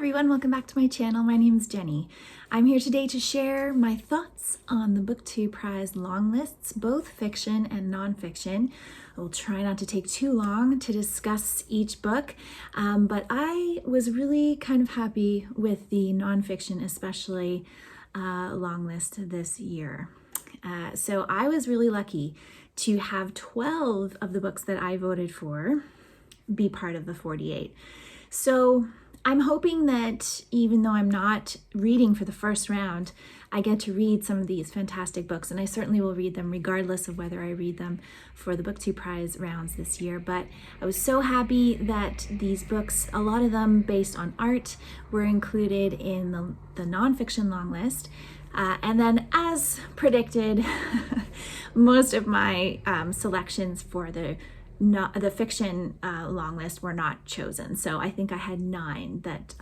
everyone, welcome back to my channel. My name is Jenny. I'm here today to share my thoughts on the BookTube Prize long lists, both fiction and nonfiction. I will try not to take too long to discuss each book, but I was really kind of happy with the nonfiction, especially long list this year. So I was really lucky to have 12 of the books that I voted for be part of the 48. So I'm hoping that even though I'm not reading for the first round, I get to read some of these fantastic books, and I certainly will read them regardless of whether I read them for the BookTube Prize rounds this year. But I was so happy that these books, a lot of them based on art, were included in the nonfiction long list. And then, as predicted, most of my selections for the fiction long list were not chosen. So I think I had 9 that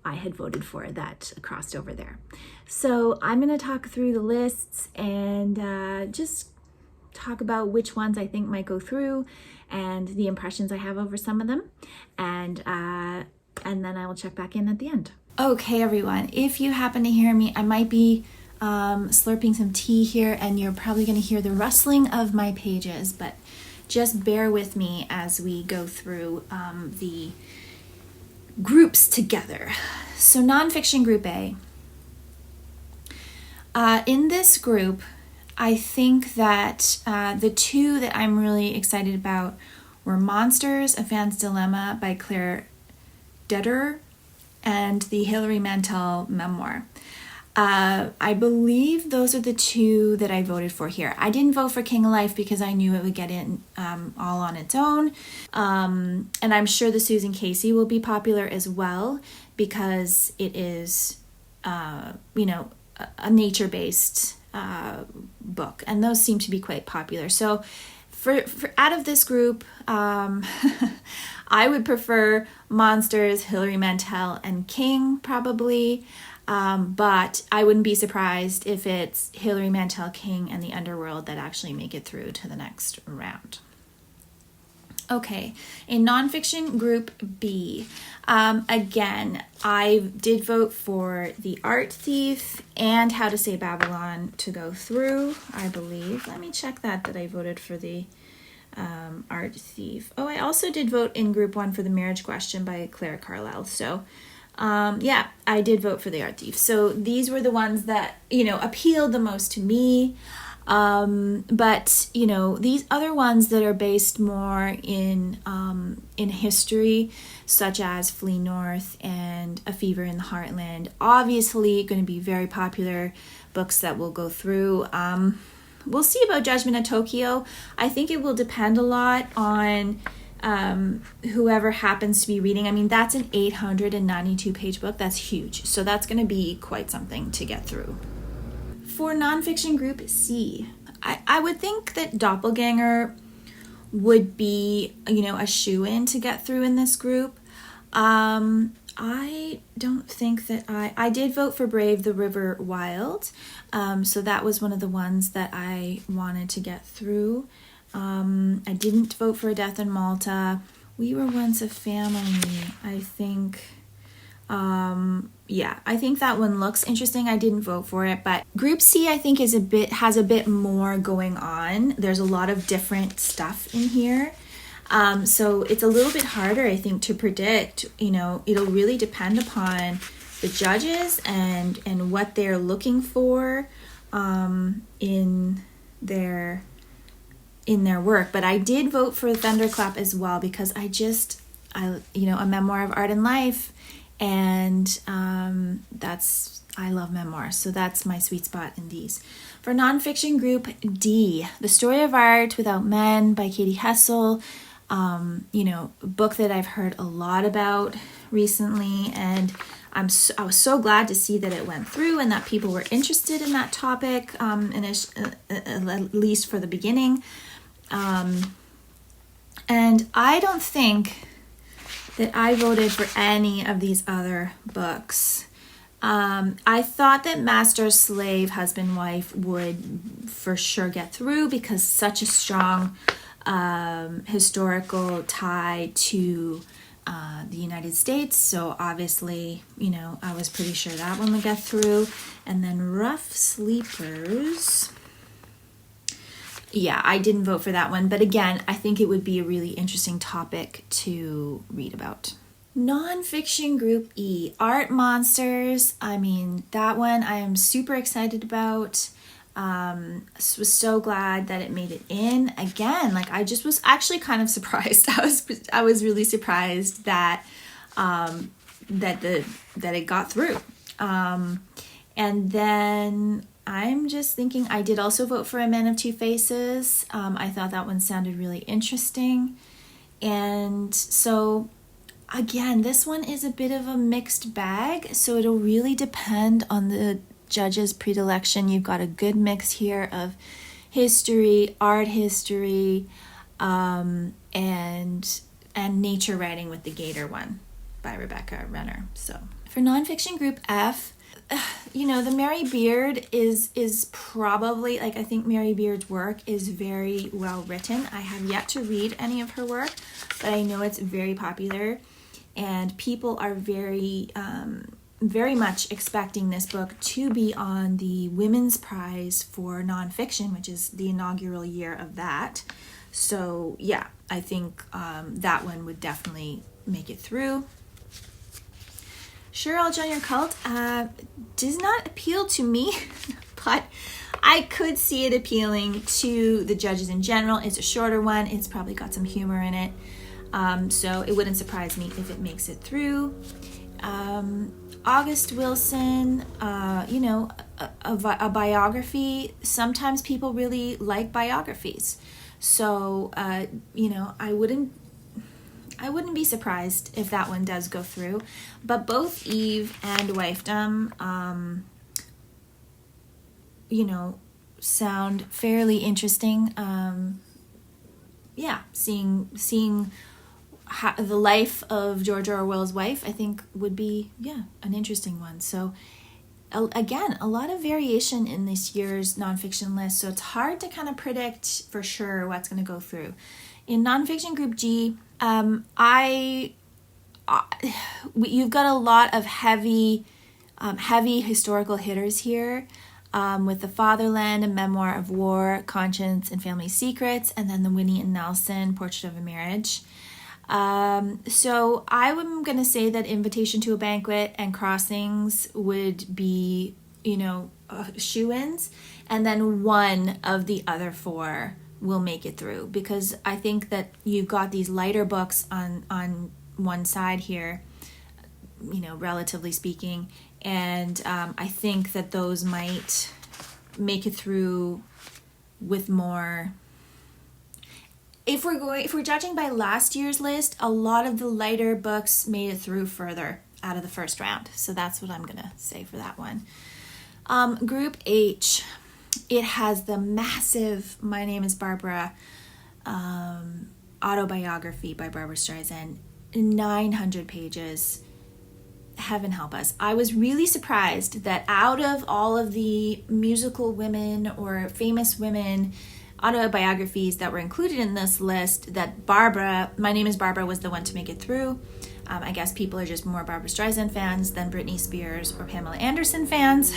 I had voted for that crossed over there. So I'm going to talk through the lists and just talk about which ones I think might go through and the impressions I have over some of them. And then I will check back in at the end. Okay, everyone, if you happen to hear me, I might be slurping some tea here, and you're probably going to hear the rustling of my pages, but just bear with me as we go through the groups together. So nonfiction group A. In this group, I think that the 2 that I'm really excited about were Monsters, A Fan's Dilemma by Claire Detter and the Hilary Mantel memoir. I believe those are the 2 that I voted for here. I didn't vote for King of Life because I knew it would get in all on its own. And I'm sure the Susan Casey will be popular as well because it is, a nature-based book. And those seem to be quite popular. So for out of this group, I would prefer Monsters, Hilary Mantel, and King probably. But I wouldn't be surprised if it's Hilary Mantel, King, and the Underworld that actually make it through to the next round. Okay, in nonfiction group B, again, I did vote for The Art Thief and How to Say Babylon to go through, I believe. Let me check that I voted for the Art Thief. Oh, I also did vote in group 1 for The Marriage Question by Claire Carlyle. So yeah, I did vote for The Art Thief. So these were the ones that, appealed the most to me. But, these other ones that are based more in history, such as Flee North and A Fever in the Heartland, obviously going to be very popular books that will go through. We'll see about Judgment at Tokyo. I think it will depend a lot on whoever happens to be reading. I mean, that's an 892-page book. That's huge. So that's going to be quite something to get through. For nonfiction group C, I would think that Doppelganger would be, a shoo-in to get through in this group. I don't think that I did vote for Brave the River Wild. So that was one of the ones that I wanted to get through. I didn't vote for A Death in Malta. We Were Once a Family, I think. Yeah, I think that one looks interesting. I didn't vote for it, but Group C, I think, has a bit more going on. There's a lot of different stuff in here. So it's a little bit harder, I think, to predict. It'll really depend upon the judges and what they're looking for in their work. But I did vote for Thunderclap as well because a memoir of art and life, and I love memoirs, so that's my sweet spot in these. For nonfiction group D, The Story of Art Without Men by Katie Hessel, a book that I've heard a lot about recently, and I was so glad to see that it went through and that people were interested in that topic, at least for the beginning. And I don't think that I voted for any of these other books. I thought that Master, Slave, Husband, Wife would for sure get through because such a strong historical tie to the United States. So obviously, I was pretty sure that one would get through. And then Rough Sleepers. Yeah, I didn't vote for that one. But again, I think it would be a really interesting topic to read about. Nonfiction Group E, Art Monsters. I mean, that one I am super excited about. Was so glad that it made it in. Again, like I just was actually kind of surprised. I was really surprised that that it got through. And then I'm just thinking, I did also vote for A Man of Two Faces. I thought that one sounded really interesting. And so again, this one is a bit of a mixed bag, so it'll really depend on the judge's predilection. You've got a good mix here of history, art history, and nature writing with the Gator one by Rebecca Renner. So for nonfiction group F, the Mary Beard is probably, like, I think Mary Beard's work is very well written. I have yet to read any of her work, but I know it's very popular, and people are very much expecting this book to be on the Women's Prize for Nonfiction, which is the inaugural year of that. So yeah, I think that one would definitely make it through. Sure, I'll join your cult. Does not appeal to me, but I could see it appealing to the judges in general. It's a shorter one. It's probably got some humor in it. So it wouldn't surprise me if it makes it through. August Wilson, a biography. Sometimes people really like biographies. So, I wouldn't be surprised if that one does go through. But both Eve and Wifedom, sound fairly interesting. Seeing the life of George Orwell's wife, I think, would be, an interesting one. So, again, a lot of variation in this year's nonfiction list, so it's hard to kind of predict for sure what's going to go through. In nonfiction group G, you've got a lot of heavy historical hitters here, with The Fatherland, A Memoir of War, Conscience and Family Secrets, and then the Winnie and Nelson Portrait of a Marriage. So I'm going to say that Invitation to a Banquet and Crossings would be, shoo-ins, and then one of the other four will make it through, because I think that you've got these lighter books on one side here, relatively speaking, and I think that those might make it through with more. If we're judging by last year's list, a lot of the lighter books made it through further out of the first round. So that's what I'm gonna say for that one. Group H, it has the massive My Name is Barbara autobiography by Barbara Streisand, 900 pages. Heaven help us. I was really surprised that out of all of the musical women or famous women autobiographies that were included in this list, that My Name is Barbara was the one to make it through. I guess people are just more Barbara Streisand fans than Britney Spears or Pamela Anderson fans.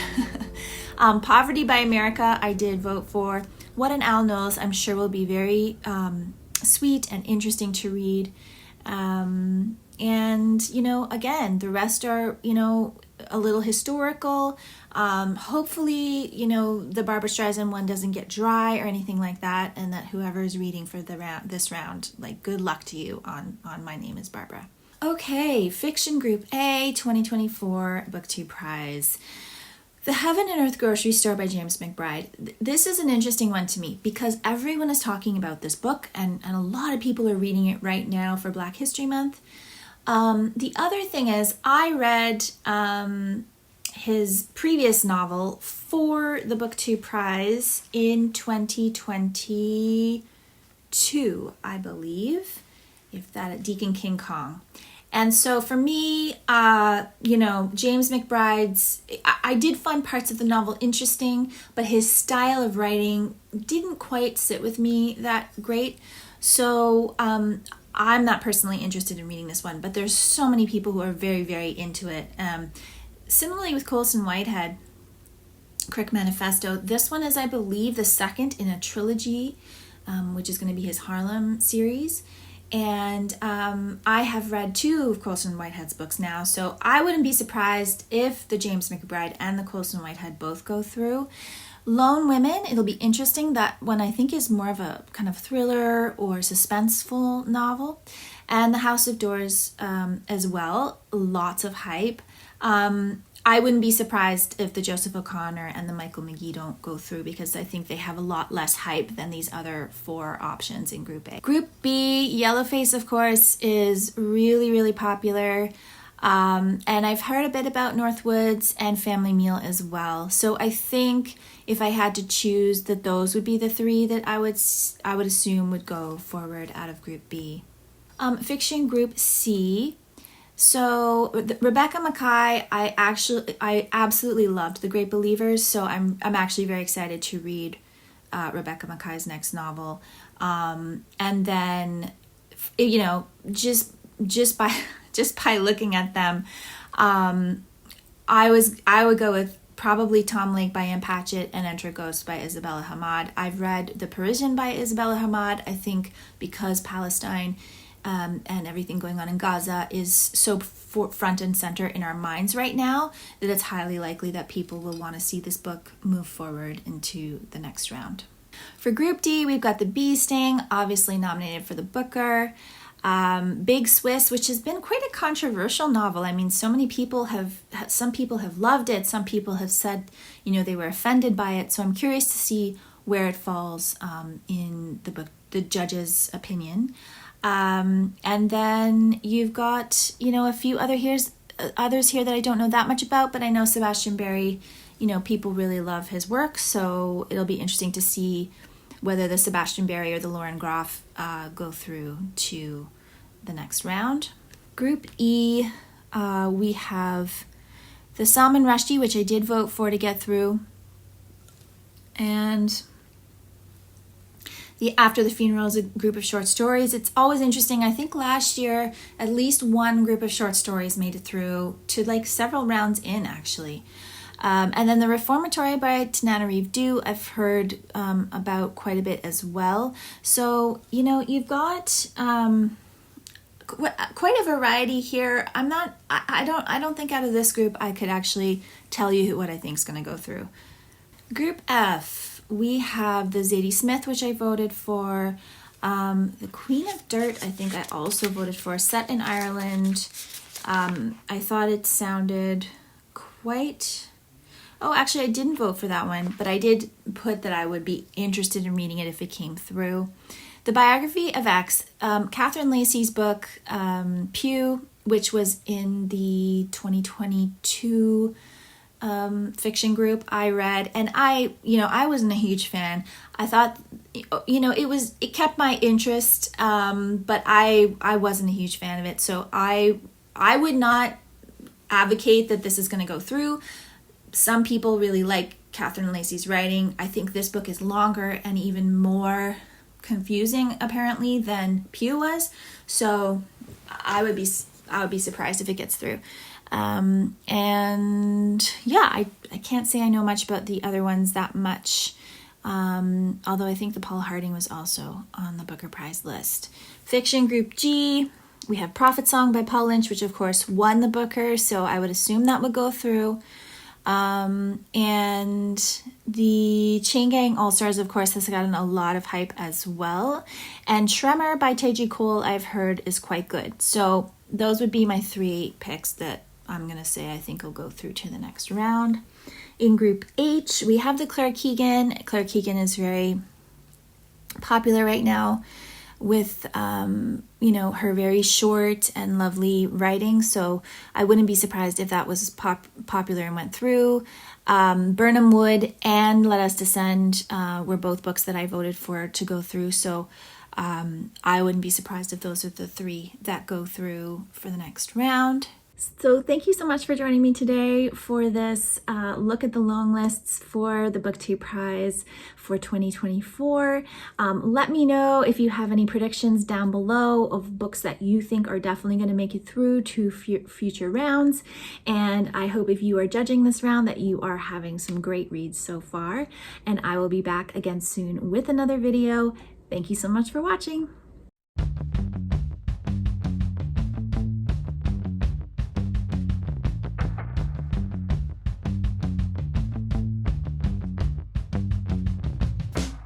Poverty by America, I did vote for. What an Owl Knows, I'm sure will be very sweet and interesting to read. And, again, the rest are, a little historical. Hopefully, the Barbara Streisand one doesn't get dry or anything like that, and that whoever is reading for this round, like, good luck to you on My Name is Barbara. Okay, Fiction Group A, 2024 BookTube Prize. The Heaven and Earth Grocery Store by James McBride. This is an interesting one to me because everyone is talking about this book, and a lot of people are reading it right now for Black History Month. The other thing is, I read his previous novel for the BookTube Prize in 2022, I believe, Deacon King Kong. And so for me, James McBride's, I did find parts of the novel interesting, but his style of writing didn't quite sit with me that great. So I'm not personally interested in reading this one, but there's so many people who are very, very into it. Similarly with Colson Whitehead, Crook Manifesto, this one is, I believe, the second in a trilogy, which is going to be his Harlem series. And I have read 2 of Colson Whitehead's books now, so I wouldn't be surprised if the James McBride and the Colson Whitehead both go through. Lone Women, it'll be interesting. That one I think is more of a kind of thriller or suspenseful novel. And The House of Doors as well, lots of hype. I wouldn't be surprised if the Joseph O'Connor and the Michael Magee don't go through, because I think they have a lot less hype than these other 4 options in Group A. Group B, Yellowface, of course, is really, really popular. And I've heard a bit about Northwoods and Family Meal as well. So I think if I had to choose, that those would be the 3 that I would assume would go forward out of Group B. Fiction Group C. So Rebecca Makkai, I absolutely loved The Great Believers, so I'm actually very excited to read Rebecca Mackay's next novel. And then, you know, just by looking at them, I would go with probably Tom Lake by Ann Patchett and Enter Ghost by Isabella Hamad. I've read The Parisian by Isabella Hamad. I think because Palestine and everything going on in Gaza is so front and center in our minds right now, that it's highly likely that people will want to see this book move forward into the next round. For Group D, we've got The Bee Sting, obviously nominated for the Booker. Big Swiss, which has been quite a controversial novel. I mean, some people have loved it. Some people have said, you know, they were offended by it. So I'm curious to see where it falls in the book, the judge's opinion. And then you've got, you know, a few others here that I don't know that much about, but I know Sebastian Barry, you know, people really love his work, so it'll be interesting to see whether the Sebastian Barry or the Lauren Groff go through to the next round. Group E, we have the Salman Rushdie, which I did vote for to get through, and the After the Funeral is a group of short stories. It's always interesting. I think last year, at least one group of short stories made it through to like several rounds in, actually. And then the Reformatory by Tananarive Due, I've heard about quite a bit as well. So, you know, you've got quite a variety here. I don't think out of this group I could actually tell you what I think is going to go through. Group F. We have the Zadie Smith, which I voted for. The Queen of Dirt, I think I also voted for. Set in Ireland. I thought it sounded quite... Oh, actually, I didn't vote for that one, but I did put that I would be interested in reading it if it came through. The Biography of X, Catherine Lacey's book, Pew, which was in the 2022... fiction group I read, and I wasn't a huge fan. I thought, you know, it kept my interest, but I wasn't a huge fan of it. So I would not advocate that this is going to go through. Some people really like Catherine Lacey's writing. I think this book is longer and even more confusing apparently than Pew was. So I would be surprised if it gets through. And yeah, I can't say I know much about the other ones that much, although I think the Paul Harding was also on the Booker Prize list. Fiction Group G, we have Prophet Song by Paul Lynch, which of course won the Booker, so I would assume that would go through. And the Chain Gang All-Stars, of course, has gotten a lot of hype as well. And Tremor by Teji Cole, I've heard, is quite good. So those would be my 3 picks that I'm going to say I think will go through to the next round. In Group H, we have the Claire Keegan. Claire Keegan is very popular right now with, you know, her very short and lovely writing. So I wouldn't be surprised if that was popular and went through. Burnham Wood and Let Us Descend were both books that I voted for to go through. So I wouldn't be surprised if those are the 3 that go through for the next round. So thank you so much for joining me today for this look at the long lists for the BookTube Prize for 2024. Let me know if you have any predictions down below of books that you think are definitely going to make it through to future rounds. And I hope if you are judging this round that you are having some great reads so far. And I will be back again soon with another video. Thank you so much for watching.